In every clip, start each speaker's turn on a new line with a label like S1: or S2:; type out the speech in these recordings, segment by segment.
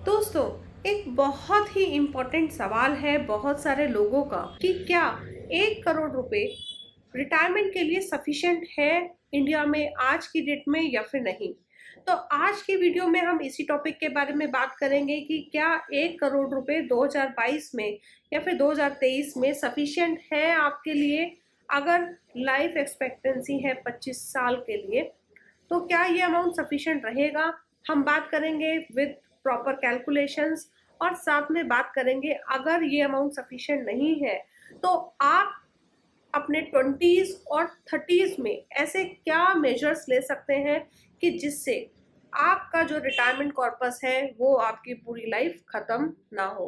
S1: दोस्तों, एक बहुत ही इम्पोर्टेंट सवाल है बहुत सारे लोगों का कि क्या 1 करोड़ रुपए रिटायरमेंट के लिए सफिशिएंट है इंडिया में आज की डेट में या फिर नहीं। तो आज की वीडियो में हम इसी टॉपिक के बारे में बात करेंगे कि क्या 1 करोड़ रुपए 2022 में या फिर 2023 में सफिशिएंट है आपके लिए। अगर लाइफ एक्सपेक्टेंसी है 25 साल के लिए तो क्या ये अमाउंट सफिशिएंट रहेगा। हम बात करेंगे विद प्रॉपर कैलकुलेशंस और साथ में बात करेंगे अगर ये अमाउंट सफिशिएंट नहीं है तो आप अपने 20s और 30s में ऐसे क्या मेजर्स ले सकते हैं कि जिससे आपका जो रिटायरमेंट कॉर्पस है वो आपकी पूरी लाइफ खत्म ना हो।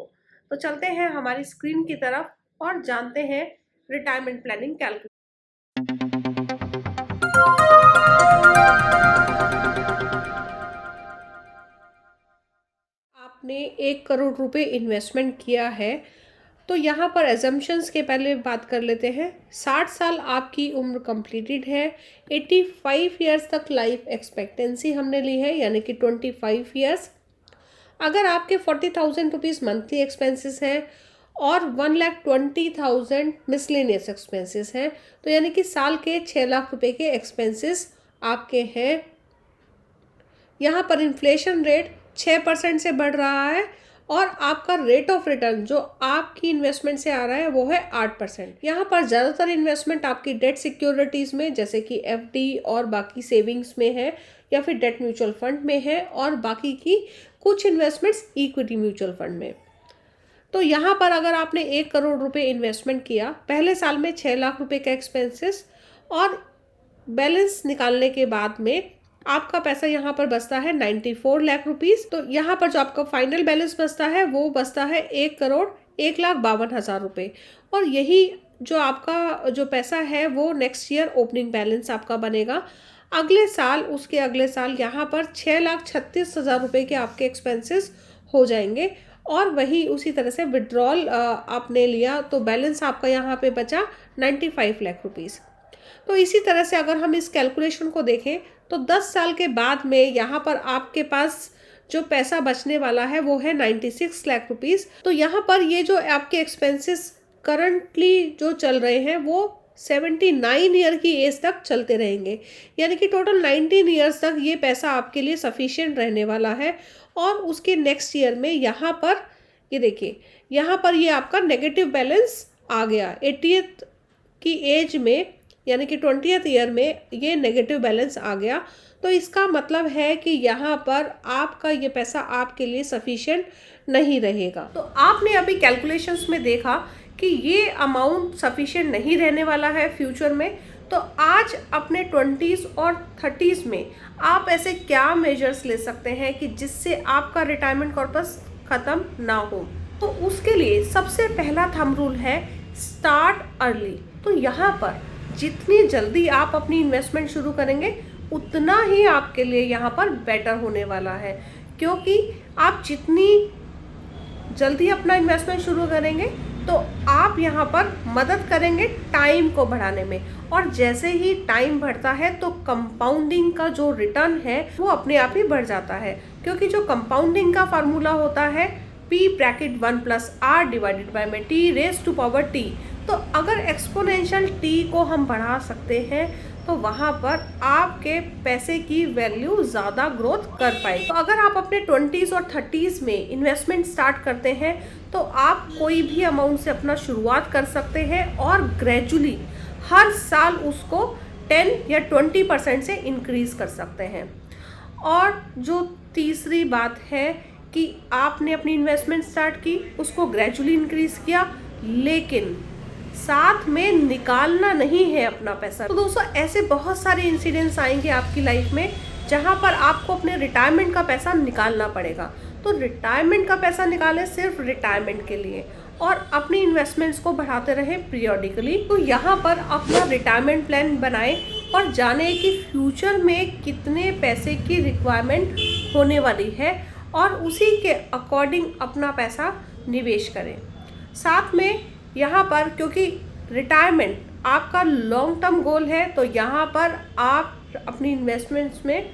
S1: तो चलते हैं हमारी स्क्रीन की तरफ और जानते हैं रिटायरमेंट प्लानिंग कैलकुलेशन। आपने 1 करोड़ रुपए इन्वेस्टमेंट किया है तो यहाँ पर एजम्पशंस के पहले बात कर लेते हैं। 60 साल आपकी उम्र कंप्लीटेड है, 85 ईयर्स तक लाइफ एक्सपेक्टेंसी हमने ली है यानी कि 25 ईयर्स। अगर आपके 40,000 रुपीज़ मंथली एक्सपेंसेस हैं और 1,20,000 मिसलेनियस एक्सपेंसेस हैं तो यानी कि साल के 6 लाख रुपए के एक्सपेंसेस आपके हैं। यहाँ पर इन्फ्लेशन रेट 6% से बढ़ रहा है और आपका रेट ऑफ रिटर्न जो आपकी इन्वेस्टमेंट से आ रहा है वो है 8%। यहाँ पर ज़्यादातर इन्वेस्टमेंट आपकी डेट सिक्योरिटीज़ में जैसे कि एफडी और बाकी सेविंग्स में है या फिर डेट म्यूचुअल फंड में है और बाकी की कुछ इन्वेस्टमेंट्स इक्विटी म्यूचुअल फंड में। तो यहाँ पर अगर आपने 1 करोड़ रुपए इन्वेस्टमेंट किया, पहले साल में 6 लाख रुपए का एक्सपेंसेस और बैलेंस निकालने के बाद में आपका पैसा यहाँ पर बचता है 94 लाख रुपीस। तो यहाँ पर जो आपका फाइनल बैलेंस बचता है वो बचता है 1,01,52,000 रुपये। और यही जो आपका जो पैसा है वो नेक्स्ट ईयर ओपनिंग बैलेंस आपका बनेगा। अगले साल उसके अगले साल यहाँ पर 6,36,000 रुपये के आपके एक्सपेंसेस हो जाएंगे और वही उसी तरह से विड्रॉल आपने लिया तो बैलेंस आपका यहाँ पे बचा 95 लाख रुपीस। तो इसी तरह से अगर हम इस कैलकुलेशन को देखें तो 10 साल के बाद में यहाँ पर आपके पास जो पैसा बचने वाला है वो है 96 लाख रुपीज़। तो यहाँ पर ये जो आपके एक्सपेंसेस करंटली जो चल रहे हैं वो 79 ईयर की एज तक चलते रहेंगे यानी कि टोटल 19 ईयर्स तक ये पैसा आपके लिए सफिशिएंट रहने वाला है। और उसके नेक्स्ट ईयर में यहाँ पर ये देखिए, यहाँ पर ये आपका नेगेटिव बैलेंस आ गया 80th की एज में यानी कि 20th ईयर में ये नेगेटिव बैलेंस आ गया। तो इसका मतलब है कि यहाँ पर आपका ये पैसा आपके लिए सफिशिएंट नहीं रहेगा। तो आपने अभी कैलकुलेशंस में देखा कि ये अमाउंट सफिशिएंट नहीं रहने वाला है फ्यूचर में। तो आज अपने 20s और 30s में आप ऐसे क्या मेजर्स ले सकते हैं कि जिससे आपका रिटायरमेंट कॉर्पस ख़त्म ना हो। तो उसके लिए सबसे पहला थंब रूल है स्टार्ट अर्ली। तो यहाँ पर जितनी जल्दी आप अपनी इन्वेस्टमेंट शुरू करेंगे उतना ही आपके लिए यहाँ पर बेटर होने वाला है, क्योंकि आप जितनी जल्दी अपना इन्वेस्टमेंट शुरू करेंगे तो आप यहाँ पर मदद करेंगे टाइम को बढ़ाने में। और जैसे ही टाइम बढ़ता है तो कंपाउंडिंग का जो रिटर्न है वो अपने आप ही बढ़ जाता है, क्योंकि जो कंपाउंडिंग का फार्मूला होता है P(1 + R/T⁻T। तो अगर एक्सपोनेंशियल t को हम बढ़ा सकते हैं तो वहाँ पर आपके पैसे की वैल्यू ज़्यादा ग्रोथ कर पाए। तो अगर आप अपने 20s और 30s में इन्वेस्टमेंट स्टार्ट करते हैं तो आप कोई भी अमाउंट से अपना शुरुआत कर सकते हैं और ग्रेजुअली हर साल उसको 10 या 20% से इंक्रीज़ कर सकते हैं। और जो तीसरी बात है कि आपने अपनी इन्वेस्टमेंट स्टार्ट की, उसको ग्रेजुअली इंक्रीज़ किया, लेकिन साथ में निकालना नहीं है अपना पैसा। तो दोस्तों, ऐसे बहुत सारे इंसिडेंट्स आएंगे आपकी लाइफ में जहां पर आपको अपने रिटायरमेंट का पैसा निकालना पड़ेगा। तो रिटायरमेंट का पैसा निकालें सिर्फ रिटायरमेंट के लिए और अपनी इन्वेस्टमेंट्स को बढ़ाते रहें पीरियोडिकली। तो यहाँ पर अपना रिटायरमेंट प्लान बनाएं और जाने कि फ्यूचर में कितने पैसे की रिक्वायरमेंट होने वाली है और उसी के अकॉर्डिंग अपना पैसा निवेश करें। साथ में यहाँ पर क्योंकि रिटायरमेंट आपका लॉन्ग टर्म गोल है तो यहाँ पर आप अपनी इन्वेस्टमेंट्स में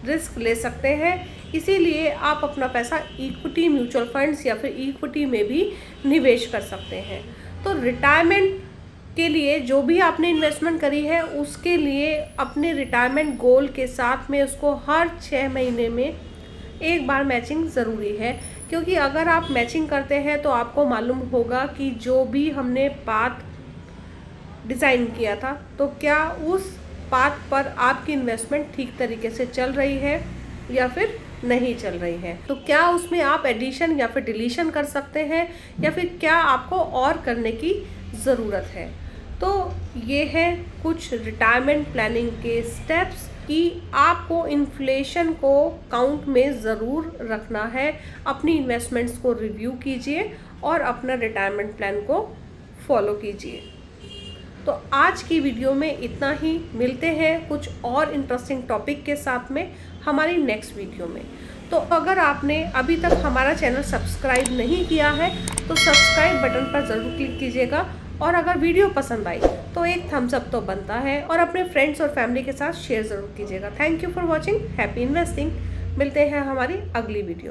S1: रिस्क ले सकते हैं। इसीलिए आप अपना पैसा इक्विटी म्यूचुअल फंड्स या फिर इक्विटी में भी निवेश कर सकते हैं। तो रिटायरमेंट के लिए जो भी आपने इन्वेस्टमेंट करी है उसके लिए अपने रिटायरमेंट गोल के साथ में उसको हर 6 महीने में एक बार मैचिंग ज़रूरी है, क्योंकि अगर आप मैचिंग करते हैं तो आपको मालूम होगा कि जो भी हमने पाथ डिज़ाइन किया था तो क्या उस पाथ पर आपकी इन्वेस्टमेंट ठीक तरीके से चल रही है या फिर नहीं चल रही है। तो क्या उसमें आप एडिशन या फिर डिलीशन कर सकते हैं या फिर क्या आपको और करने की ज़रूरत है। तो ये है कुछ रिटायरमेंट प्लानिंग के स्टेप्स कि आपको इन्फ्लेशन को काउंट में ज़रूर रखना है। अपनी इन्वेस्टमेंट्स को रिव्यू कीजिए और अपना रिटायरमेंट प्लान को फॉलो कीजिए। तो आज की वीडियो में इतना ही। मिलते हैं कुछ और इंटरेस्टिंग टॉपिक के साथ में हमारी नेक्स्ट वीडियो में। तो अगर आपने अभी तक हमारा चैनल सब्सक्राइब नहीं किया है तो सब्सक्राइब बटन पर ज़रूर क्लिक कीजिएगा, और अगर वीडियो पसंद आई तो एक थम्स अप तो बनता है, और अपने फ्रेंड्स और फैमिली के साथ शेयर ज़रूर कीजिएगा। Thank you for watching. Happy investing. मिलते हैं हमारी अगली वीडियो में।